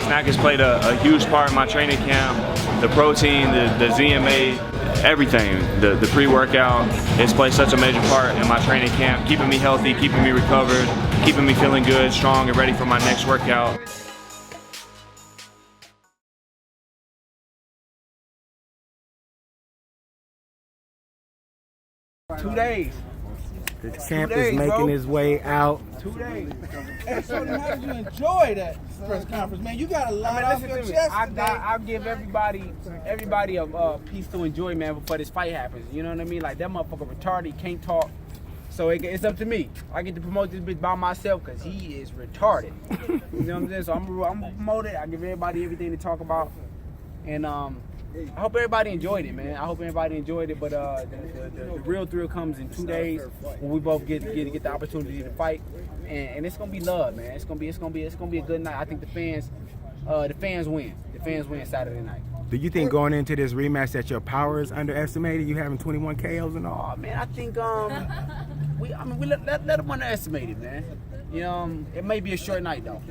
snack has played a huge part in my training camp. The protein, the ZMA, everything, the pre-workout, it's played such a major part in my training camp, keeping me healthy, keeping me recovered, keeping me feeling good, strong, and ready for my next workout. Two days. The champ is making his way out. 2 days. Hey, so how did you enjoy that press conference, man? You got a lot off your chest today. I'll give everybody a piece to enjoy, man, before this fight happens. You know what I mean? Like, that motherfucker retarded, he can't talk. So it's up to me. I get to promote this bitch by myself because he is retarded. You know what I'm saying? So I'm gonna promote it. I give everybody everything to talk about. And I hope everybody enjoyed it, man. I hope everybody enjoyed it. But the real thrill comes in 2 days when we both get the opportunity to fight, and it's gonna be love, man. It's gonna be a good night. I think the fans win. The fans win Saturday night. Do you think going into this rematch that your power is underestimated? You having 21 KOs and all? Oh man, I think we let them underestimate it, man. You know, it may be a short night though.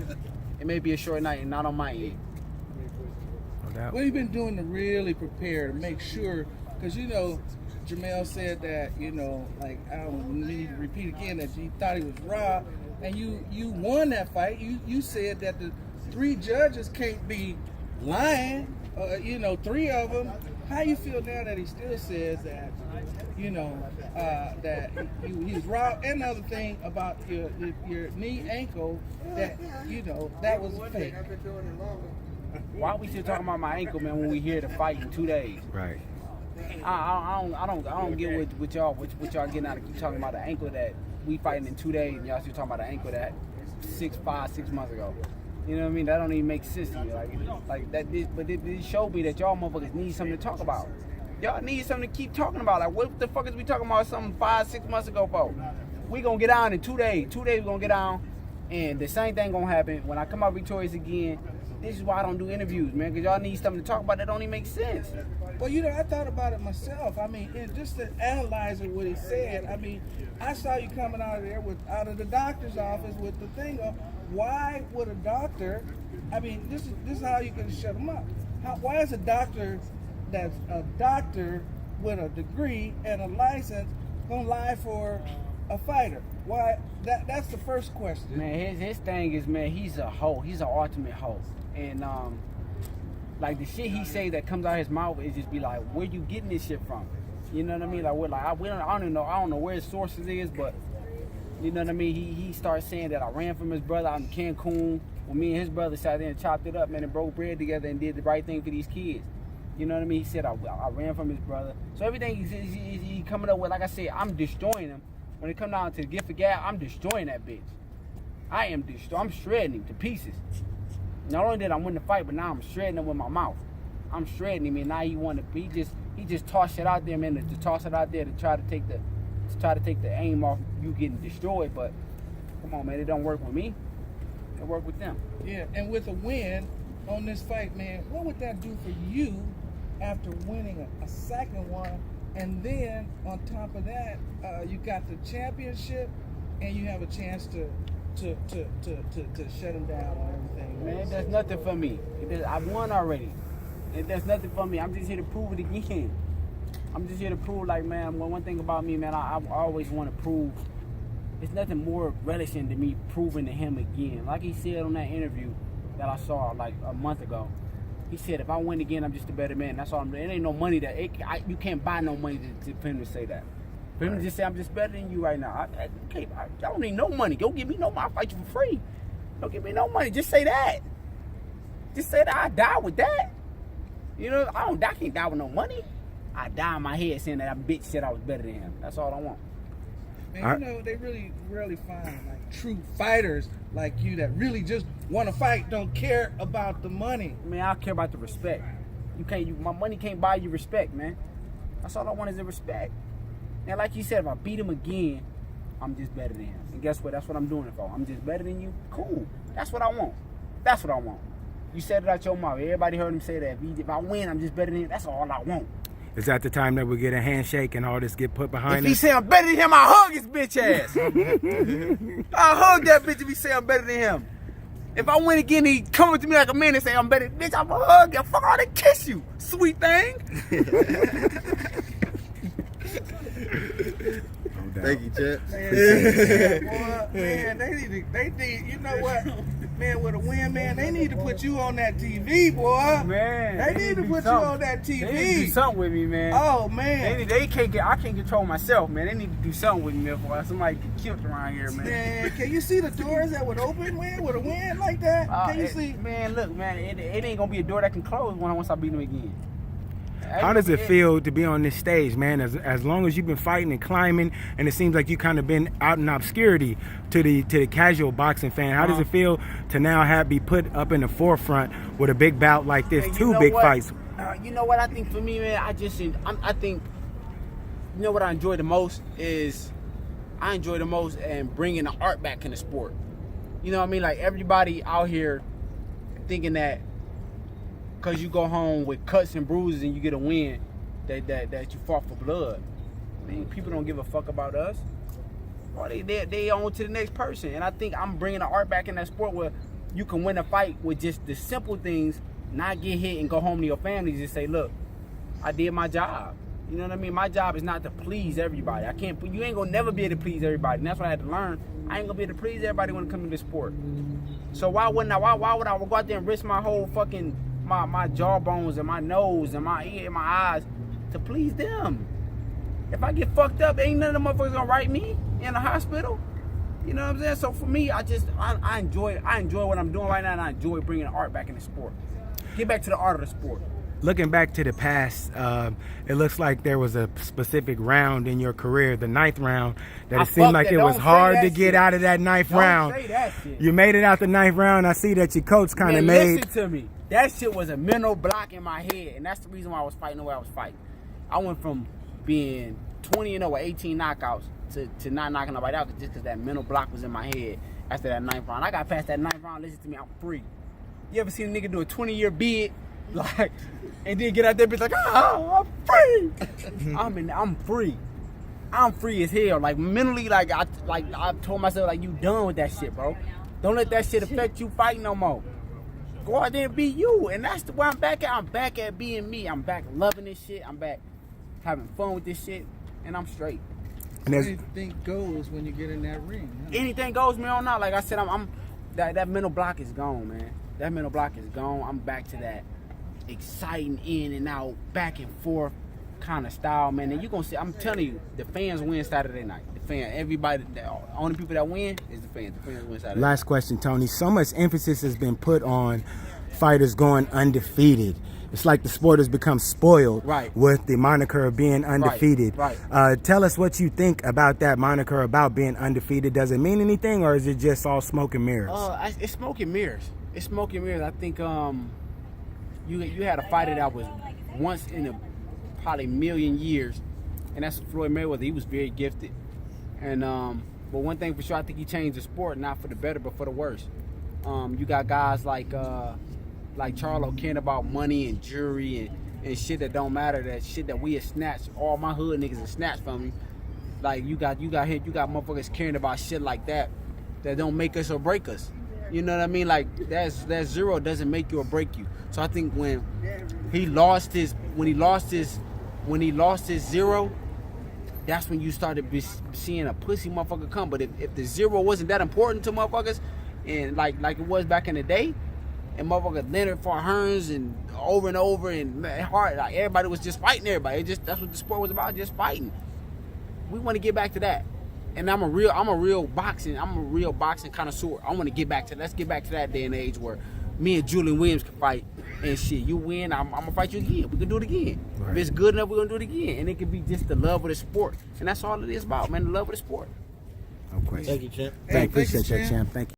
It may be a short night, and not on my end. What have you been doing to really prepare to make sure? Because you know, Jamel said that like I don't need to repeat again that he thought he was robbed, and you won that fight. You said that the 3 judges can't be lying. 3 of them. How you feel now that he still says that that he's robbed? And another thing about your knee ankle that that was fake. Why are we still talking about my ankle, man, when we here to fight in 2 days? Right. I don't get what y'all getting out of keep talking about the ankle that we fighting in 2 days, and y'all still talking about the ankle that 6 months ago. You know what I mean? That don't even make sense to me. Like that. But it showed me that y'all motherfuckers need something to talk about. Y'all need something to keep talking about. Like, what the fuck is we talking about something 5-6 months ago for? We gonna get down in 2 days. 2 days we gonna get down, and the same thing gonna happen when I come out victorious again. This is why I don't do interviews, man, because y'all need something to talk about that don't even make sense. Well, I thought about it myself. I mean, and just to analyze it, what he said, I mean, I saw you coming out of there out of the doctor's office with the thing of, why would a doctor, I mean, this is how you can shut them up. Why is a doctor that's a doctor with a degree and a license gonna lie for a fighter? Why? That's the first question. Man, his thing is, man, he's a hoe. He's an ultimate hoe. And like the shit he say that comes out of his mouth is just be like, where you getting this shit from? You know what I mean? Like I don't know where his sources is, but you know what I mean? He starts saying that I ran from his brother out in Cancun when me and his brother sat there and chopped it up, man, and broke bread together and did the right thing for these kids. You know what I mean? He said I ran from his brother. So everything he coming up with, like I said, I'm destroying him. When it comes down to the gift of gab, I'm destroying that bitch. I'm shredding him to pieces. Not only did I win the fight, but now I'm shredding him with my mouth. I'm shredding him, and now he just tossed it out there, man, to toss it out there to try to take the aim off you getting destroyed. But come on, man, it don't work with me. It work with them. Yeah, and with a win on this fight, man, what would that do for you after winning a second one? And then on top of that, you got the championship, and you have a chance to shut him down on everything. Man, that's nothing for me. I've won already. That's nothing for me. I'm just here to prove it again. I'm just here to prove, like, man, one thing about me, man, I always want to prove. There's nothing more relishing to me proving to him again. Like he said on that interview that I saw like a month ago. He said, if I win again, I'm just a better man. That's all I'm doing. It ain't no money you can't buy no money for him to say that. For him to just say, I'm just better I don't need no money. Don't give me no money. I'll fight you for free. Don't give me no money. Just say that. Just say that I die with that. You know, I can't die with no money. I die in my head saying that bitch said I was better than him. That's all I want. Man, they really rarely find like true fighters like you that really just want to fight, don't care about the money. Man, I care about the respect. My money can't buy you respect, man. That's all I want is the respect. Now, like you said, if I beat him again, I'm just better than him. And guess what? That's what I'm doing it for. I'm just better than you. Cool. That's what I want. That's what I want. You said it out your mouth. Everybody heard him say that. If I win, I'm just better than him. That's all I want. Is that the time that we get a handshake and all this get put behind us? If he say I'm better than him, I hug his bitch ass. I hug that bitch if he say I'm better than him. If I win again, he come up to me like a man and say, I'm better, bitch, I'm gonna hug you, fuck all that kiss you, sweet thing. Thank you, Chet. Man, they need, you know what? Man, with a win, man, they need to put you on that TV, boy. Man, they need to put you on that TV. They need to do something with me, man. Oh man, I can't control myself, man. They need to do something with me, boy. Somebody get killed around here, man. Man, can you see the doors that would open, man, with a win like that? Can you see? Man, look, man, it ain't gonna be a door that can close once I beat them again. How does it feel to be on this stage, man? As long as you've been fighting and climbing, and it seems like you kind of been out in obscurity to the casual boxing fan. How does it feel to now be put up in the forefront with a big bout like this? Two big fights. You know what I think for me, man? I think you know what I enjoy the most is and bringing the art back in the sport. You know what I mean? Like everybody out here thinking that because you go home with cuts and bruises and you get a win, that you fought for blood. I mean, people don't give a fuck about us. Or they on to the next person. And I think I'm bringing the art back in that sport where you can win a fight with just the simple things, not get hit and go home to your families and say, look, I did my job. You know what I mean? My job is not to please everybody. You ain't gonna never be able to please everybody. And that's what I had to learn. I ain't gonna be able to please everybody when it comes to this sport. So why would I go out there and risk my whole fucking my jawbones and my nose and my ear and my eyes to please them? If I get fucked up, ain't none of them motherfuckers gonna write me in the hospital. You know what I'm saying? So for me, I enjoy what I'm doing right now, and I enjoy bringing art back in the sport. Get back to the art of the sport. Looking back to the past, it looks like there was a specific round in your career, the 9th round, that it seemed like it was hard to get out of that 9th round. Don't say that shit. You made it out the 9th round. I see that your coach kind of made. Listen to me. That shit was a mental block in my head, and that's the reason why I was fighting the way I was fighting. I went from being 20-0 with 18 knockouts to not knocking nobody out just because that mental block was in my head after that 9th round. I got past that 9th round. Listen to me, I'm free. You ever seen a nigga do a 20-year bid, like, and then get out there, bitch, like, oh, I'm free. I'm free. I'm free as hell. Like mentally, like I told myself, like, you done with that shit, bro. Don't let that shit affect you fighting no more. Go out there and be you, and that's where I'm back at. I'm back at being me. I'm back loving this shit. I'm back having fun with this shit, and I'm straight. Anything goes when you get in that ring. Huh? Anything goes, man, or not. Like I said, that mental block is gone, man. That mental block is gone. I'm back to that exciting in and out, back and forth kind of style, man. And you gonna see, I'm telling you, the fans win Saturday night. Everybody, the only people that win is the fans. The fans win Saturday. Last question, Tony. So much emphasis has been put on fighters going undefeated. It's like the sport has become spoiled with the moniker of being undefeated. Right. Tell us what you think about that moniker, about being undefeated. Does it mean anything, or is it just all smoke and mirrors? It's smoke and mirrors. It's smoke and mirrors. I think you had a fighter that was once in a probably million years, and that's Floyd Mayweather. He was very gifted. And but one thing for sure, I think he changed the sport, not for the better, but for the worse. You got guys like Charlo caring about money and jewelry and shit that don't matter. That shit that we have snatched. All my hood niggas have snatched from me. Like you got motherfuckers caring about shit like that don't make us or break us. You know what I mean? Like that zero doesn't make you or break you. So I think when he lost his zero, that's when you started seeing a pussy motherfucker come. But if the zero wasn't that important to motherfuckers, and like it was back in the day, and motherfuckers Leonard for Hearns and over and hard, like everybody was just fighting everybody. That's what the sport was about, just fighting. We want to get back to that. And I'm a real boxing connoisseur. I want to get back to let's get back to that day and age where me and Julian Williams can fight and shit. You win, I'm gonna fight you again. We can do it again. Right. If it's good enough, we're gonna do it again. And it can be just the love of the sport. And that's all it is about, man, the love of the sport. No question. Thank you, champ. Appreciate that, champ. Thank you.